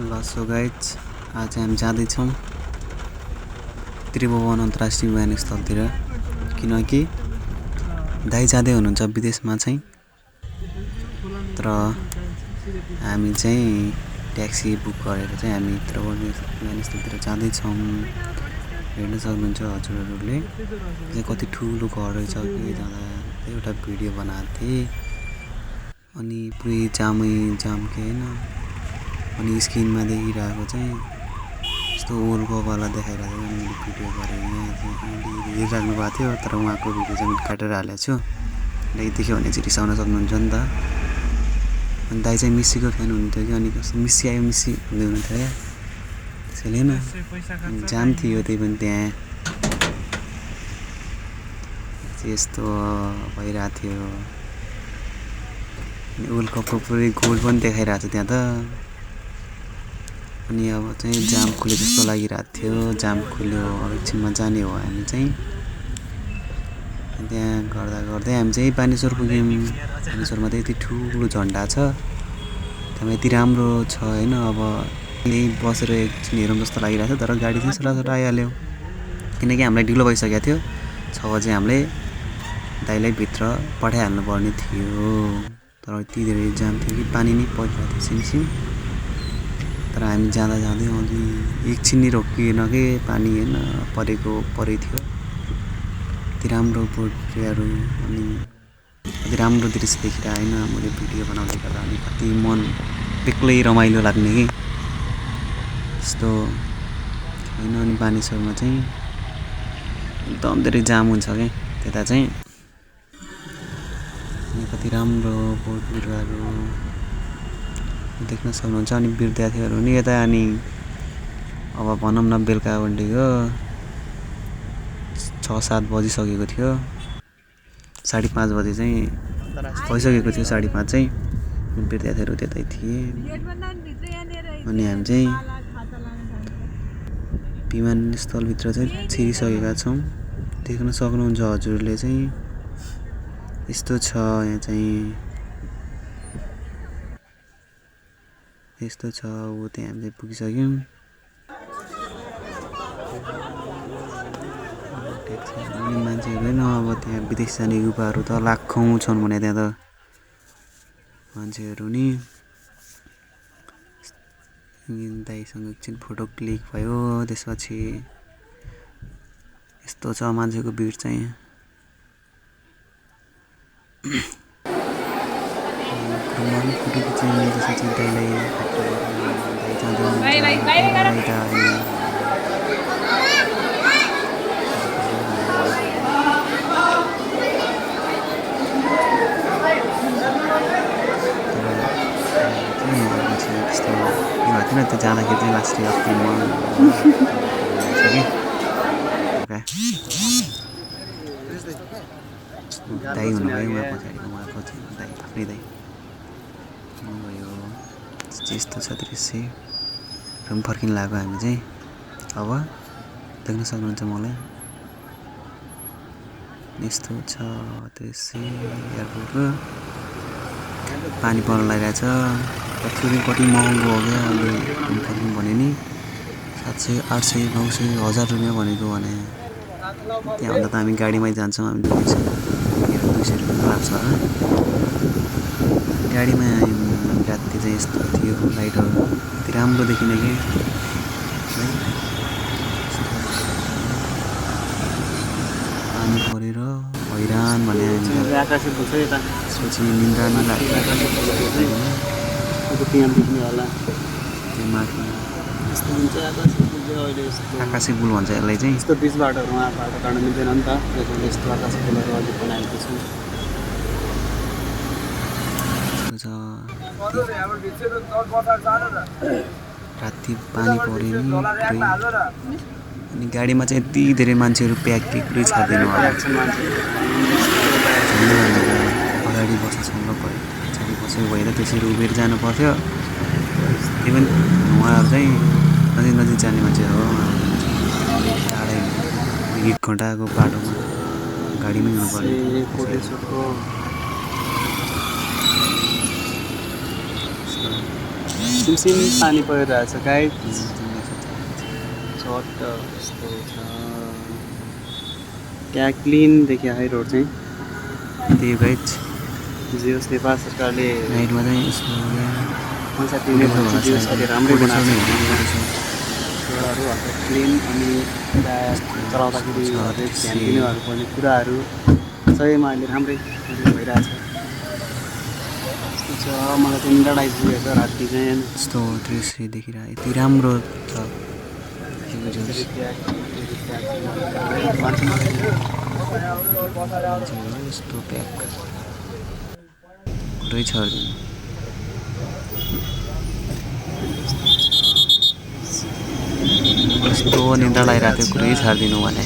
ल so guys आज हामी जाँदैछौँ त्रिभुवन अन्तर्राष्ट्रिय विमानस्थलतिर किनकि दाइ जाँदै हुनुहुन्छ विदेशमा चाहिँ। तर हामी चाहिँ ट्याक्सी बुक गरेर चाहिँ हामी त्रिभुवन विमानस्थलतिर जाँदैछौँ। हेर्न सक्नुहुन्छ हजुरहरूले चाहिँ कति ठुलो घर रहेछ कि जाँदा एउटा भिडियो बनाएको थिएँ अनि पुरै जामै जाम के होइन। अनि स्क्रिनमा देखिरहेको चाहिँ यस्तो वर्ल्ड कपवाला देखाइरहेको थियो। मैले भिडियो गरेँ यहाँ चाहिँ हेरिराख्नु भएको थियो तर उहाँको भिडियो चाहिँ काटेर हालेको छु। दाइ देख्यो भने चाहिँ रिसाउन सक्नुहुन्छ नि त। अनि दाइ चाहिँ मिस्सीको फ्यान हुनुहुन्थ्यो कि अनि कस्तो मिस्सी आयो मिस्सी भन्दै हुनुहुन्थ्यो क्या। त्यसैले होइन जाम थियो त्यही पनि त्यहाँ यस्तो भइरहेको थियो। वर्ल्ड कपको पुरै गोल पनि देखाइरहेको थियो त्यहाँ त। अनि अब चाहिँ जाम खुल्यो जस्तो लागिरहेको थियो। जाम खुल्यो अब एकछिनमा जाने हो हामी चाहिँ। त्यहाँ गर्दा गर्दै हामी चाहिँ बानेश्वर पुग्यौँ। बानेश्वरमा त यति ठुलो झन्डा छ त्यहाँ यति राम्रो छ होइन। अब यहीँ बसेर एकछिन हेरौँ जस्तो लागिरहेको थियो तर गाडी चाहिँ सरासर आइहाल्यो किनकि हामीलाई ढिलो भइसकेको थियो। 6 बजे हामीले दाइलाई भित्र पठाइहाल्नु पर्ने थियो तर यति धेरै जाम थियो कि पानी नै परिरहेको थियो सिमसिम। तर हामी जाँदा जाँदै अलि एकछिन नि रोकिएन कि पानी होइन परै थियो। यति राम्रो बोटहरू अनि कति राम्रो दृश्य देखेर होइन मैले भिडियो बनाउँदै गर्दा अनि कति मन बेग्लै रमाइलो लाग्ने कि यस्तो होइन। अनि बानेश्वरमा चाहिँ एकदम धेरै जाम हुन्छ क्या त्यता चाहिँ। अनि कति राम्रो बोट बिरुवाहरू देख्न सक्नुहुन्छ। अनि विद्यार्थीहरू नि यता अनि अब भनौँ न बेलुका वन्डेको 6-7 बजिसकेको थियो। 5:30 बजे चाहिँ भइसकेको थियो। 5:30 चाहिँ विद्यार्थीहरू त्यतै थिए। अनि हामी चाहिँ विमानस्थलभित्र चाहिँ छिरिसकेका छौँ। देख्न सक्नुहुन्छ हजुरले चाहिँ यस्तो छ यहाँ चाहिँ यस्तो छ। हो त्यहाँ हामीले पुगिसक्यौँ। मान्छेहरू होइन अब त्यहाँ विदेश जाने युवाहरू त लाखौँ छन् भने त्यहाँ त मान्छेहरू नि। दाइसँग एकछिन फोटो क्लिक भयो त्यसपछि यस्तो छ मान्छेको भिड चाहिँ। फोटो खिच्ने त्यसपछि दाइलाई किन त्यो जाँदाखेरि चाहिँ लास्टै अप्ठ्यारो दाइ हुनुभयो उहाँ पछाडि उहाँको दाइ आफ्नै दाइ भयो। यस्तो छ दृश्य र पनि फर्किन लाग्यो हामी चाहिँ। अब देख्न सक्नुहुन्छ मलाई यस्तो छ दृश्य एयरपोर्टको। पानी पर्न लागिरहेछ कति महँगो हो क्या। अहिले फर्किनु भने नि 700, 800, 900, 1000 रुपियाँ भनेको भने त्यहाँभन्दा त हामी गाडीमै जान्छौँ। हामी 200 रुपियाँ लाग्छ होला गाडीमा। राति चाहिँ यस्तो थियो लाइटहरू यति राम्रो देखिने कि पानी परेर हैरान भने त्यसपछि निन्द्रा नलाग्यो त्यो माथि आकाशे पुल भन्छ यसलाई चाहिँ। यस्तो बिच बाटोहरूमा बाटो काट्न मिल्दैन नि त। त्यसैले यस्तो आकाशे पुलहरू अहिले बनाएको छ। राति पानी पऱ्यो नि अनि गाडीमा चाहिँ यति धेरै मान्छेहरू प्याक के कुरै छाड्दैन होला। अगाडि बसेछौँ र पछाडि बसेको भएर त्यसरी उभिएर जानु पर्थ्यो। इभन उहाँहरू चाहिँ नजिक जाने मान्छेहरू हो। टाढै 1 घन्टाको बाटोमा गाडीमै हुनुपर्ने। सिमसिम पानी परिरहेछ गाइड चट्ट यस्तो छ क्या क्लिन देखियो है रोड चाहिँ त्यही गाइड जे होस् नेपाल सरकारले नाइटमा चाहिँ यसो पैसा तिर्ने जे होस् अहिले राम्रै बनाएको छ रोडहरू हल्का क्लिन अनि चलाउँदाखेरि हरेक ध्यान दिनुहरू पर्ने कुराहरू सबैमा अहिले राम्रै भइरहेछ यस्तो छ मलाई चाहिँ निन्द्रा आइपुगेको छ राति चाहिँ यस्तो दृश्य देखिरहेको यति राम्रो छ यस्तो प्याक पुरै छ यस्तो निन्द्रा लागिरहेको थियो कुरै छाडिदिनु भने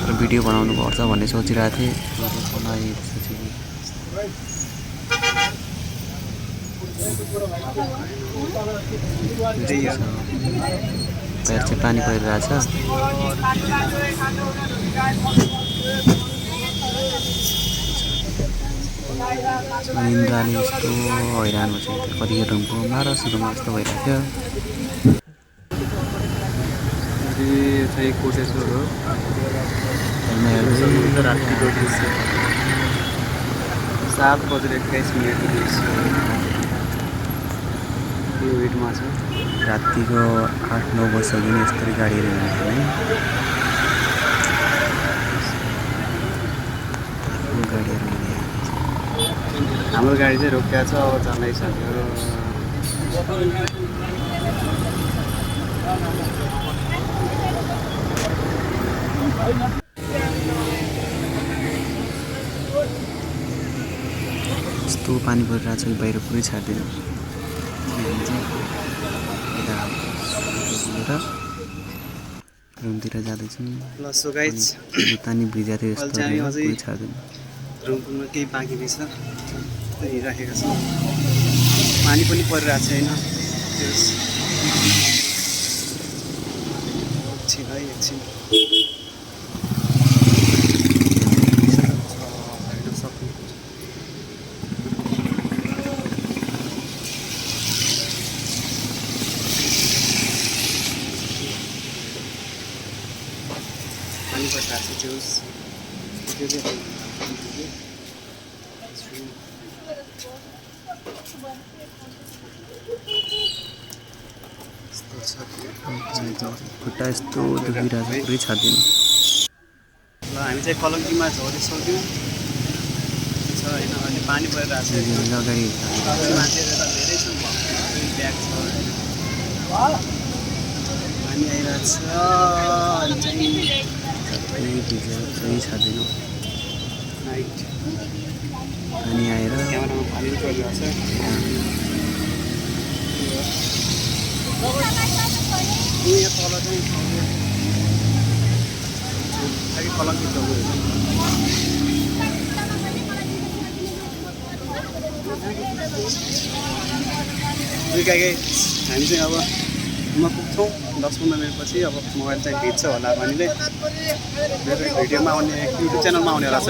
र भिडियो बनाउनु पर्छ भन्ने सोचिरहेको थिएँ पैर चाहिँ पानी परिरहेछ निन्द्राले यस्तो हैरान हुन्छ कतिखेर रुममा र सुरुमा यस्तो भइरहेको थियो चाहिँ कोटेश्वर हो रातिको दृश्य 7:21 यो वेटमा छ रातिको 8-9 बजिसक्यो नि यस्तरी गाडीहरू हिँड्छ है गाडीहरू हाम्रो गाडी चाहिँ रोकिएको छ अब चलाइसक्यो यस्तो पानी परिरहेको छ कि बाहिर पुरै छाड्दैन रुमतिर जाँदैछौँ जुत्ता नि भिजा थियो यस्तो पुरै छाड्दैन रुममा केही बाँकी रहेछ हिँडिराखेको छ पानी पनि परिरहेको छैन एकछिन है एकछिन पानी परिरहेको छ जुस त्यो चाहिँ खुट्टा यस्तो दुखिरहेको छ पुरै छाड्दैन ल हामी चाहिँ कलङ्कीमा झरिसक्यौँ छ होइन अहिले पानी परिरहेको छ अगाडि मान्छेहरू त धेरै छ ब्याग छ पानी आइरहेको छ अनि चाहिँ सही छाड्दैन नाइट पानी आएर क्यामेरामा पानी परिरहेको छ यहाँ तल चाहिँ खालि कलङ्की चौक हामी चाहिँ अब पुग्छौँ 10-15 मिनटपछि अब मोबाइल चाहिँ भिज्छ होला हामीले भिडियोमा आउने युट्युब च्यानलमा आउने होला छ